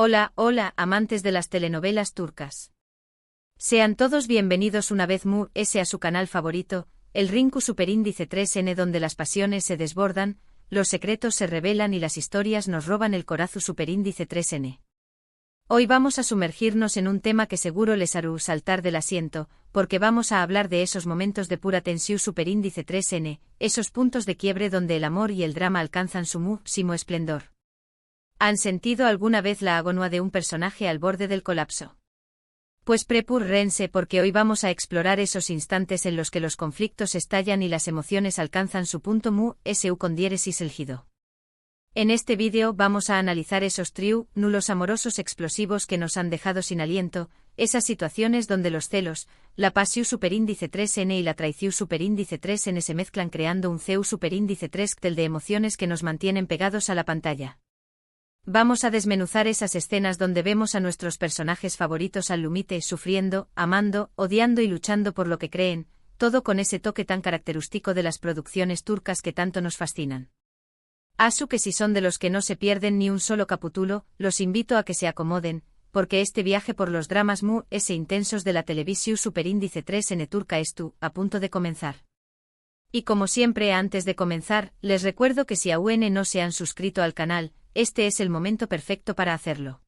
Hola, hola, amantes de las telenovelas turcas. Sean todos bienvenidos una vez más a su canal favorito, el Rinku Superíndice 3N, donde las pasiones se desbordan, los secretos se revelan y las historias nos roban el corazón. Superíndice 3N. Hoy vamos a sumergirnos en un tema que seguro les hará saltar del asiento, porque vamos a hablar de esos momentos de pura tensión. Superíndice 3N, esos puntos de quiebre donde el amor y el drama alcanzan su máximo esplendor. ¿Han sentido alguna vez la agonía de un personaje al borde del colapso? Pues prepárense, porque hoy vamos a explorar esos instantes en los que los conflictos estallan y las emociones alcanzan su punto máximo con diéresis álgido. En este vídeo vamos a analizar esos triángulos amorosos explosivos que nos han dejado sin aliento, esas situaciones donde los celos, la pasión. Superíndice 3N y la traición. Superíndice 3N se mezclan creando un CEU. Superíndice 3 de emociones que nos mantienen pegados a la pantalla. Vamos a desmenuzar esas escenas donde vemos a nuestros personajes favoritos al límite, sufriendo, amando, odiando y luchando por lo que creen, todo con ese toque tan característico de las producciones turcas que tanto nos fascinan. Que si son de los que no se pierden ni un solo capítulo, los invito a que se acomoden, porque este viaje por los dramas intensos de la televisión. Superíndice 3N turca a punto de comenzar. Y como siempre, antes de comenzar, les recuerdo que si aún no se han suscrito al canal, este es el momento perfecto para hacerlo.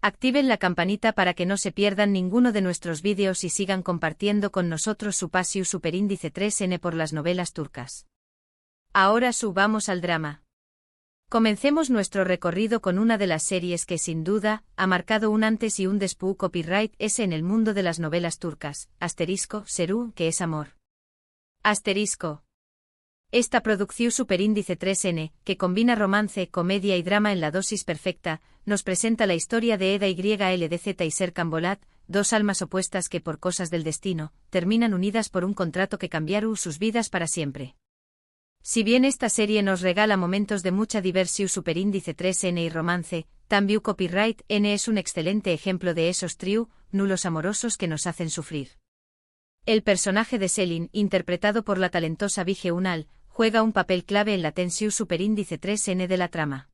Activen la campanita para que no se pierdan ninguno de nuestros vídeos y sigan compartiendo con nosotros su pasión. Superíndice 3N por las novelas turcas. Ahora subamos al drama. Comencemos nuestro recorrido con una de las series que sin duda ha marcado un antes y un después. Copyright S en el mundo de las novelas turcas, Seru, que es amor. Esta producción. Superíndice 3N, que combina romance, comedia y drama en la dosis perfecta, nos presenta la historia de Eda YLDZ y Serkan Bolat, dos almas opuestas que por cosas del destino, terminan unidas por un contrato que cambiará sus vidas para siempre. Si bien esta serie nos regala momentos de mucha diversión. Superíndice 3N y romance, también Copyright N es un excelente ejemplo de esos triángulos amorosos que nos hacen sufrir. El personaje de Selin, interpretado por la talentosa Bige Unal, juega un papel clave en la tensión. Superíndice 3N de la trama.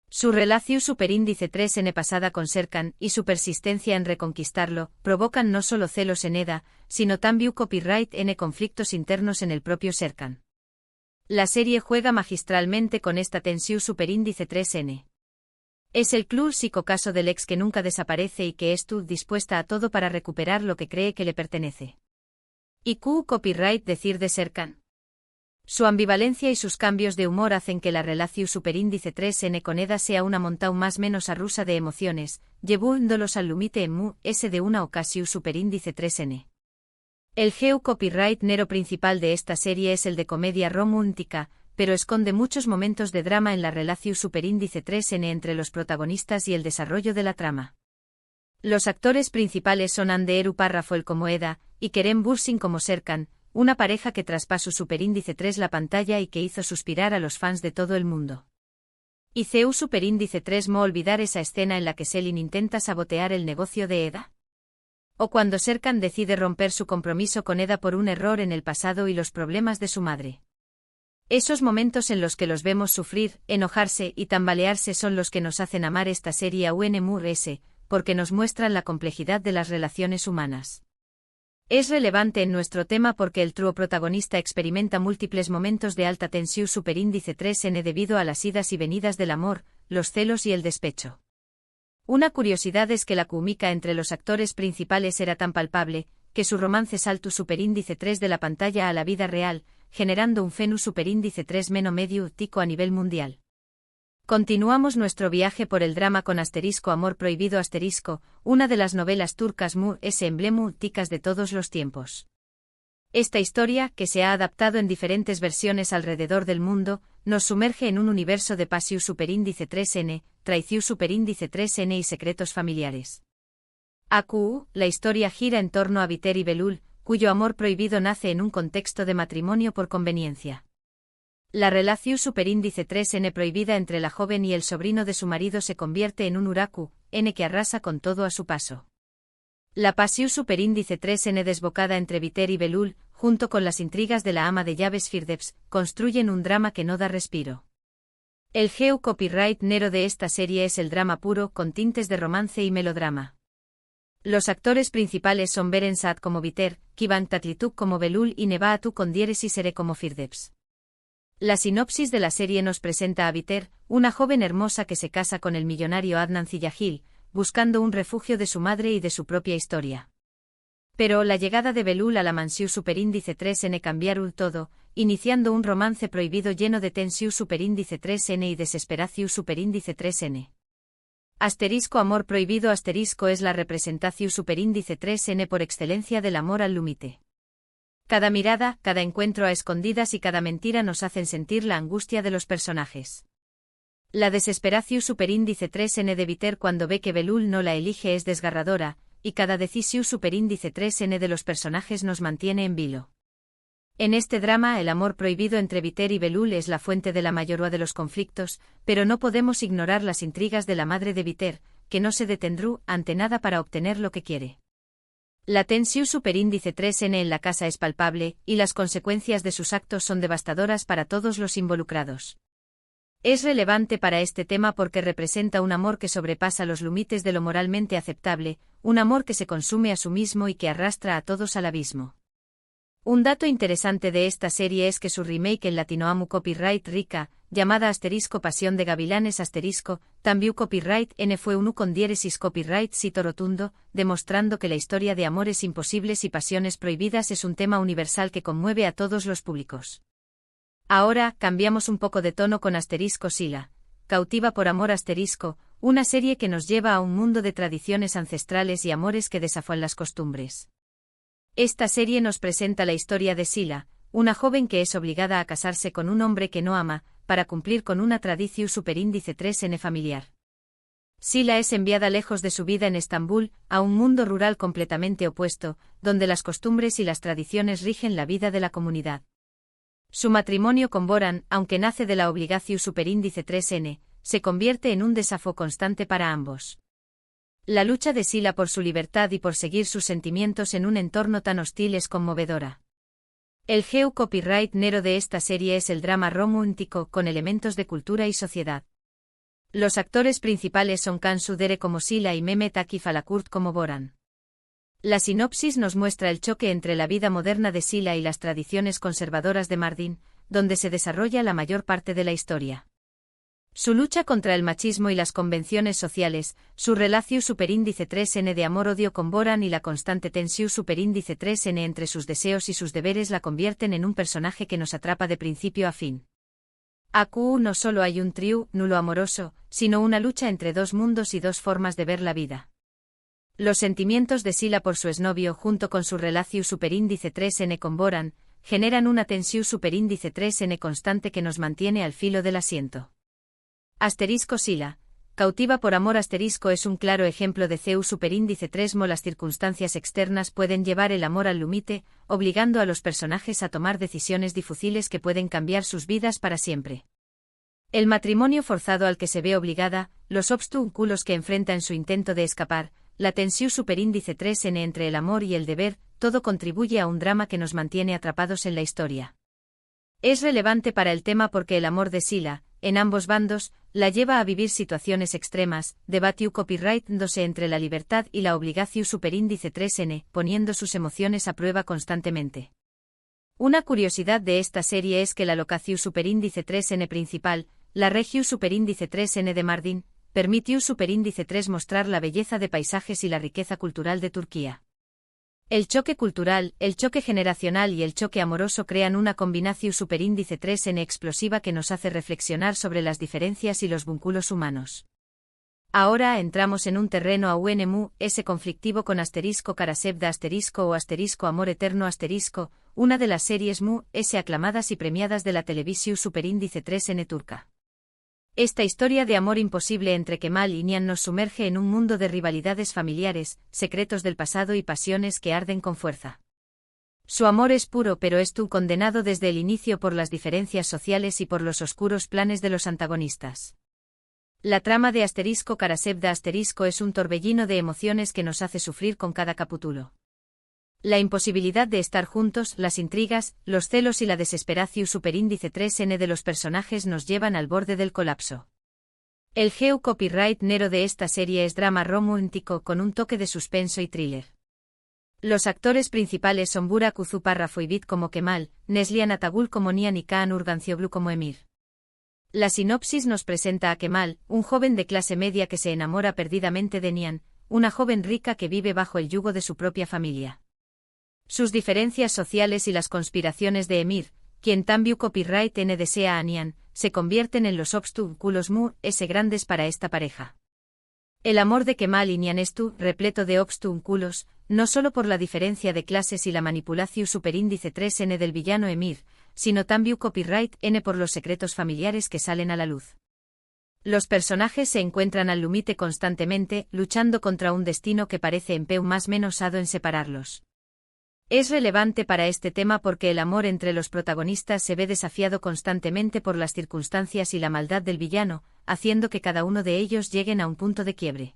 Su relación. Superíndice 3N pasada con Serkan y su persistencia en reconquistarlo provocan no solo celos en Eda, sino también Copyright N conflictos internos en el propio Serkan. La serie juega magistralmente con esta tensión. Superíndice 3N. Es el clásico caso del ex que nunca desaparece y que está dispuesta a todo para recuperar lo que cree que le pertenece. Y Copyright decir de Serkan. Su ambivalencia y sus cambios de humor hacen que la relación. Superíndice 3N con Eda sea una montaña más menos arrusa de emociones, llevándolos al límite en de una ocasión. Superíndice 3N. El copyright nero principal de esta serie es el de comedia romántica, pero esconde muchos momentos de drama en la relación. Superíndice 3N entre los protagonistas y el desarrollo de la trama. Los actores principales son Anderu Parrafoel como Eda, y Kerem Bürsin como Serkan, una pareja que traspasó. Superíndice 3 la pantalla y que hizo suspirar a los fans de todo el mundo. Y CEU. Superíndice 3 no olvidar esa escena en la que Selin intenta sabotear el negocio de Eda. O cuando Serkan decide romper su compromiso con Eda por un error en el pasado y los problemas de su madre. Esos momentos en los que los vemos sufrir, enojarse y tambalearse son los que nos hacen amar esta serie AUNMURS, porque nos muestran la complejidad de las relaciones humanas. Es relevante en nuestro tema porque el trío protagonista experimenta múltiples momentos de alta tensión. Superíndice 3N debido a las idas y venidas del amor, los celos y el despecho. Una curiosidad es que la química entre los actores principales era tan palpable, que su romance saltó. Superíndice 3 de la pantalla a la vida real, generando un fenómeno. Superíndice 3 medio tico a nivel mundial. Continuamos nuestro viaje por el drama con Amor prohibido. Una de las novelas turcas emblemáticas de todos los tiempos. Esta historia, que se ha adaptado en diferentes versiones alrededor del mundo, nos sumerge en un universo de pasión. Superíndice 3N, traición. Superíndice 3N y secretos familiares. La historia gira en torno a Biter y Belul, cuyo amor prohibido nace en un contexto de matrimonio por conveniencia. La relación. Superíndice 3N prohibida entre la joven y el sobrino de su marido se convierte en un huracán que arrasa con todo a su paso. La pasión. Superíndice 3N desbocada entre Biter y Belul, junto con las intrigas de la ama de llaves Firdevs, construyen un drama que no da respiro. El geu copyright nero de esta serie es el drama puro con tintes de romance y melodrama. Los actores principales son Beren Saat como Viter, Kivang Tatlituk como Belul y Nebaatu con diéresis ere como Firdevs. La sinopsis de la serie nos presenta a Viter, una joven hermosa que se casa con el millonario Adnan Ziyahil, buscando un refugio de su madre y de su propia historia. Pero la llegada de Belul a la mansión superíndice 3N cambiarul todo, iniciando un romance prohibido lleno de tensión superíndice 3N y desesperación superíndice 3N. Asterisco amor prohibido asterisco es la representación superíndice 3N por excelencia del amor al límite. Cada mirada, cada encuentro a escondidas y cada mentira nos hacen sentir la angustia de los personajes. La desesperación superíndice 3N de Viter cuando ve que Belul no la elige es desgarradora, y cada decisión superíndice 3N de los personajes nos mantiene en vilo. En este drama el amor prohibido entre Viter y Belul es la fuente de la mayoría de los conflictos, pero no podemos ignorar las intrigas de la madre de Viter, que no se detendrá ante nada para obtener lo que quiere. La tensión superíndice 3N en la casa es palpable, y las consecuencias de sus actos son devastadoras para todos los involucrados. Es relevante para este tema porque representa un amor que sobrepasa los límites de lo moralmente aceptable, un amor que se consume a sí mismo y que arrastra a todos al abismo. Un dato interesante de esta serie es que su remake en latinoamu copyright rica, llamada asterisco Pasión de Gavilanes asterisco, también copyright N fue un con diéresis copyright cito rotundo, demostrando que la historia de amores imposibles y pasiones prohibidas es un tema universal que conmueve a todos los públicos. Ahora, cambiamos un poco de tono con asterisco Sila, cautiva por amor asterisco, una serie que nos lleva a un mundo de tradiciones ancestrales y amores que desafían las costumbres. Esta serie nos presenta la historia de Sila, una joven que es obligada a casarse con un hombre que no ama, para cumplir con una tradición superíndice 3N familiar. Sila es enviada lejos de su vida en Estambul, a un mundo rural completamente opuesto, donde las costumbres y las tradiciones rigen la vida de la comunidad. Su matrimonio con Boran, aunque nace de la obligación superíndice 3N, se convierte en un desafío constante para ambos. La lucha de Sila por su libertad y por seguir sus sentimientos en un entorno tan hostil es conmovedora. El geu copyright nero de esta serie es el drama romántico con elementos de cultura y sociedad. Los actores principales son Kansu Dere como Sila y Mehmet Akif Alakurt como Boran. La sinopsis nos muestra el choque entre la vida moderna de Sila y las tradiciones conservadoras de Mardin, donde se desarrolla la mayor parte de la historia. Su lucha contra el machismo y las convenciones sociales, su relación superíndice 3N de amor-odio con Boran y la constante tensión superíndice 3N entre sus deseos y sus deberes la convierten en un personaje que nos atrapa de principio a fin. Aquí no solo hay un trío nulo amoroso, sino una lucha entre dos mundos y dos formas de ver la vida. Los sentimientos de Sila por su exnovio junto con su relación superíndice 3N con Boran, generan una tensión superíndice 3N constante que nos mantiene al filo del asiento. Asterisco Sila, cautiva por amor asterisco es un claro ejemplo de CEU superíndice 3 las circunstancias externas pueden llevar el amor al límite, obligando a los personajes a tomar decisiones difíciles que pueden cambiar sus vidas para siempre. El matrimonio forzado al que se ve obligada, los obstáculos que enfrenta en su intento de escapar, la tensión superíndice 3N entre el amor y el deber, todo contribuye a un drama que nos mantiene atrapados en la historia. Es relevante para el tema porque el amor de Sila, en ambos bandos, la lleva a vivir situaciones extremas, debatiu copyright-dándose entre la libertad y la obligación superíndice 3N, poniendo sus emociones a prueba constantemente. Una curiosidad de esta serie es que la locación superíndice 3N principal, la región superíndice 3N de Mardin, permitió superíndice 3 mostrar la belleza de paisajes y la riqueza cultural de Turquía. El choque cultural, el choque generacional y el choque amoroso crean una combinación superíndice 3N explosiva que nos hace reflexionar sobre las diferencias y los vínculos humanos. Ahora entramos en un terreno aún ese conflictivo con asterisco Karasevda asterisco o asterisco Amor Eterno asterisco, una de las series ese aclamadas y premiadas de la televisión superíndice 3N turca. Esta historia de amor imposible entre Kemal y Nihan nos sumerge en un mundo de rivalidades familiares, secretos del pasado y pasiones que arden con fuerza. Su amor es puro pero es condenado desde el inicio por las diferencias sociales y por los oscuros planes de los antagonistas. La trama de asterisco Karasevda asterisco es un torbellino de emociones que nos hace sufrir con cada capítulo. La imposibilidad de estar juntos, las intrigas, los celos y la desesperación superíndice 3n de los personajes nos llevan al borde del colapso. El geo copyright nero de esta serie es drama romántico con un toque de suspenso y thriller. Los actores principales son Burak Uzuparrafoibit como Kemal, Neslihan Atagul como Nihan y Kaan Urgancioglu como Emir. La sinopsis nos presenta a Kemal, un joven de clase media que se enamora perdidamente de Nihan, una joven rica que vive bajo el yugo de su propia familia. Sus diferencias sociales y las conspiraciones de Emir, quien también copyright n desea a Nihan, se convierten en los obstáculos grandes para esta pareja. El amor de Kemal y Nihan es repleto de obstáculos, no solo por la diferencia de clases y la manipulación superíndice 3n del villano Emir, sino también copyright n por los secretos familiares que salen a la luz. Los personajes se encuentran al límite constantemente, luchando contra un destino que parece más menosado en separarlos. Es relevante para este tema porque el amor entre los protagonistas se ve desafiado constantemente por las circunstancias y la maldad del villano, haciendo que cada uno de ellos lleguen a un punto de quiebre.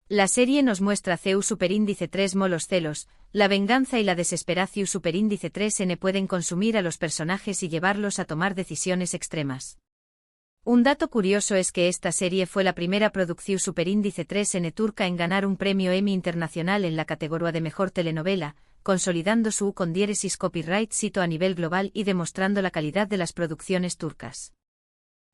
La serie nos muestra CEU superíndice 3 los celos, la venganza y la desesperación superíndice 3n pueden consumir a los personajes y llevarlos a tomar decisiones extremas. Un dato curioso es que esta serie fue la primera producción superíndice 3n turca en ganar un premio Emmy internacional en la categoría de mejor telenovela, consolidando su con diéresis copyright sito a nivel global y demostrando la calidad de las producciones turcas.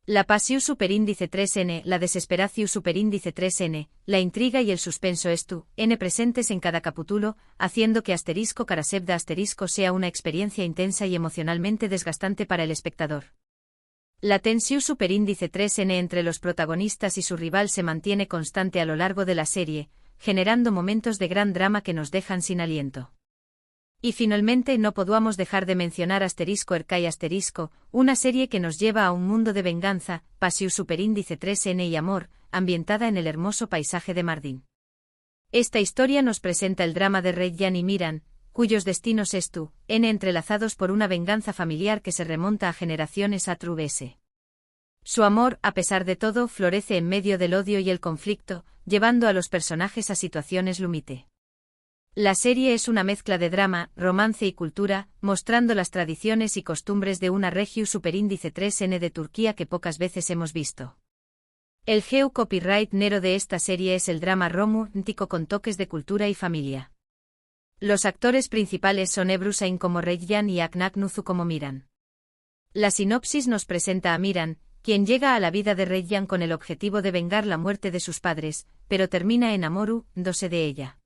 La pasión superíndice 3n, la desesperación superíndice 3n, la intriga y el suspenso n presentes en cada capítulo, haciendo que *Karasevda* sea una experiencia intensa y emocionalmente desgastante para el espectador. La tensión superíndice 3n entre los protagonistas y su rival se mantiene constante a lo largo de la serie, generando momentos de gran drama que nos dejan sin aliento. Y finalmente no podemos dejar de mencionar *Erkai*, una serie que nos lleva a un mundo de venganza, pasión superíndice 3n y amor, ambientada en el hermoso paisaje de Mardin. Esta historia nos presenta el drama de Reyyan y Miran, cuyos destinos entrelazados por una venganza familiar que se remonta a generaciones atrás. Su amor, a pesar de todo, florece en medio del odio y el conflicto, llevando a los personajes a situaciones límite. La serie es una mezcla de drama, romance y cultura, mostrando las tradiciones y costumbres de una región superíndice 3n de Turquía que pocas veces hemos visto. El geo copyright nero de esta serie es el drama romántico con toques de cultura y familia. Los actores principales son Ebru Şahin como Reyyan y Aknak Nuzu como Miran. La sinopsis nos presenta a Miran, quien llega a la vida de Reyyan con el objetivo de vengar la muerte de sus padres, pero termina enamorándose de ella.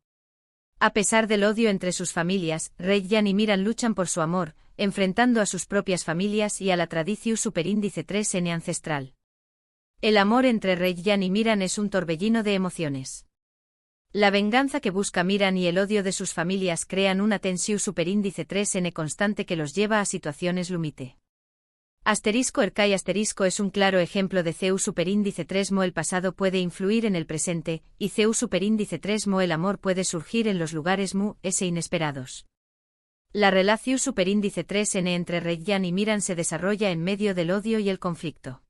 A pesar del odio entre sus familias, Reyyan y Miran luchan por su amor, enfrentando a sus propias familias y a la tradición superíndice 3n ancestral. El amor entre Reyyan y Miran es un torbellino de emociones. La venganza que busca Miran y el odio de sus familias crean una tensión superíndice 3n constante que los lleva a situaciones límite. *Erkai* es un claro ejemplo de CEU superíndice 3 el pasado puede influir en el presente, y CEU superíndice 3 el amor puede surgir en los lugares inesperados. La relación superíndice 3n entre Reyyan y Miran se desarrolla en medio del odio y el conflicto.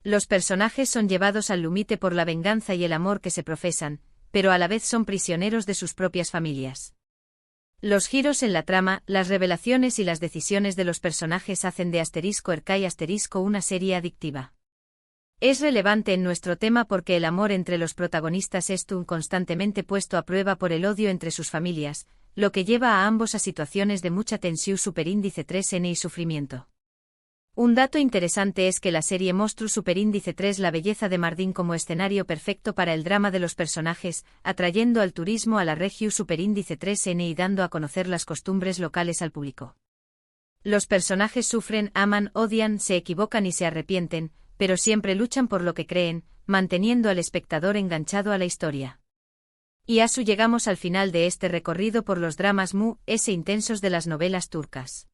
Los personajes son llevados al límite por la venganza y el amor que se profesan, pero a la vez son prisioneros de sus propias familias. Los giros en la trama, las revelaciones y las decisiones de los personajes hacen de *Erkai* una serie adictiva. Es relevante en nuestro tema porque el amor entre los protagonistas es constantemente puesto a prueba por el odio entre sus familias, lo que lleva a ambos a situaciones de mucha tensión superíndice 3n y sufrimiento. Un dato interesante es que la serie Monstruo superíndice 3 la belleza de Mardin como escenario perfecto para el drama de los personajes, atrayendo al turismo a la región superíndice 3n y dando a conocer las costumbres locales al público. Los personajes sufren, aman, odian, se equivocan y se arrepienten, pero siempre luchan por lo que creen, manteniendo al espectador enganchado a la historia. Y así llegamos al final de este recorrido por los dramas intensos de las novelas turcas.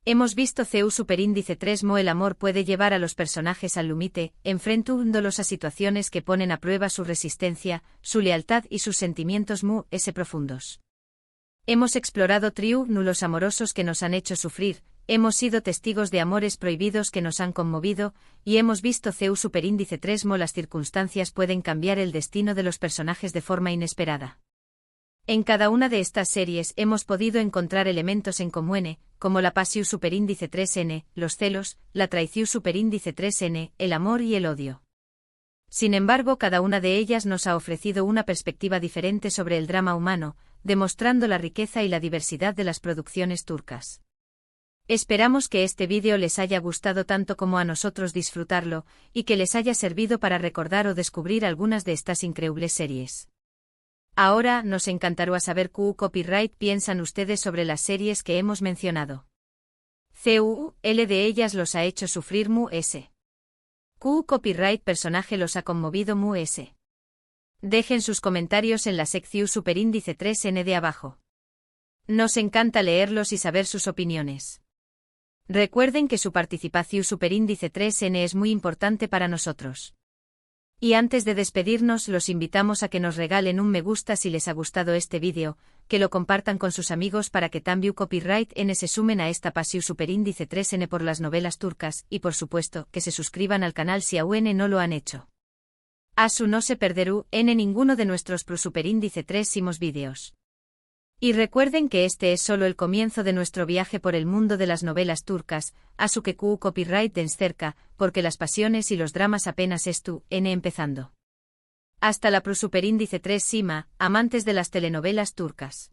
Hemos visto CEU superíndice 3 el amor puede llevar a los personajes al límite, enfrentándolos a situaciones que ponen a prueba su resistencia, su lealtad y sus sentimientos profundos. Hemos explorado triángulos amorosos que nos han hecho sufrir, hemos sido testigos de amores prohibidos que nos han conmovido, y hemos visto CEU superíndice 3 las circunstancias pueden cambiar el destino de los personajes de forma inesperada. En cada una de estas series hemos podido encontrar elementos en común, como la pasión superíndice 3n, los celos, la traición superíndice 3n, el amor y el odio. Sin embargo, cada una de ellas nos ha ofrecido una perspectiva diferente sobre el drama humano, demostrando la riqueza y la diversidad de las producciones turcas. Esperamos que este vídeo les haya gustado tanto como a nosotros disfrutarlo, y que les haya servido para recordar o descubrir algunas de estas increíbles series. Ahora, nos encantará saber qué copyright piensan ustedes sobre las series que hemos mencionado. ¿Cuál de ellas los ha hecho sufrir ¿Qué copyright personaje los ha conmovido Dejen sus comentarios en la sección superíndice 3n de abajo. Nos encanta leerlos y saber sus opiniones. Recuerden que su participación superíndice 3n es muy importante para nosotros. Y antes de despedirnos, los invitamos a que nos regalen un me gusta si les ha gustado este vídeo, que lo compartan con sus amigos para que también copyright n se sumen a esta pasión superíndice 3n por las novelas turcas, y por supuesto, que se suscriban al canal si aún no lo han hecho. Asu no se perderú en ninguno de nuestros superíndice 3 vídeos. Y recuerden que este es solo el comienzo de nuestro viaje por el mundo de las novelas turcas, asu que copyright den cerca, porque las pasiones y los dramas apenas empezando. Hasta la superíndice 3 amantes de las telenovelas turcas.